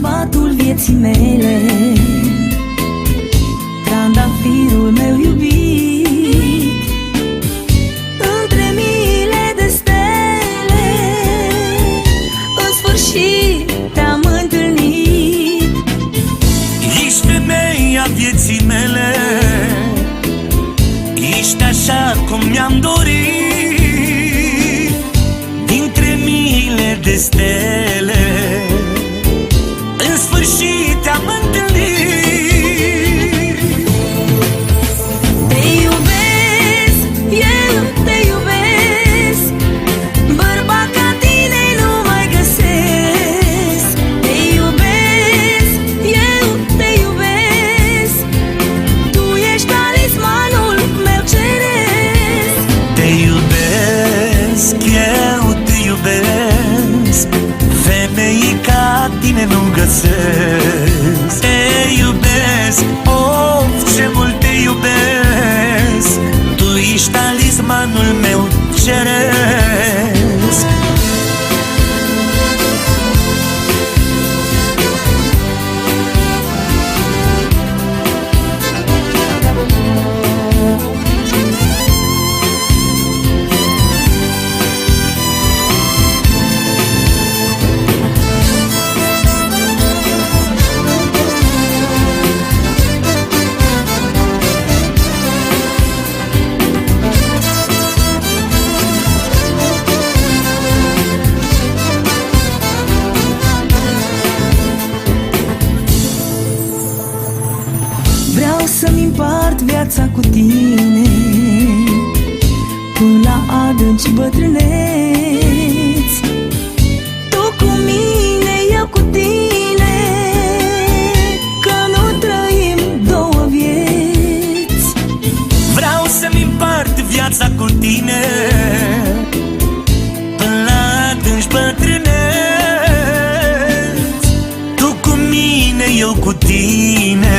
bărbatul vieții mele, trandafirul meu iubit. Între miile de stele, în sfârșit te-am întâlnit. Ești femeia vieții mele, ești așa cum mi-am dorit. Dintre miile de stele, în sfârșit te-am întâlnit. Te iubesc, eu te iubesc, bărbat ca tine nu mai găsesc. Te iubesc, eu te iubesc, tu ești talismanul meu ceresc. Te iubesc, eu te iubesc, femei ca tine nu găsesc. Te iubesc, of, ce mult te iubesc, tu ești talismanul meu ceresc. Vreau să-mi împart viața cu tine, până la adânci bătrâneți. Tu cu mine, eu cu tine, că nu trăim două vieți. Vreau să-mi împart viața cu tine, până la adânci bătrâneți. Tu cu mine, eu cu tine,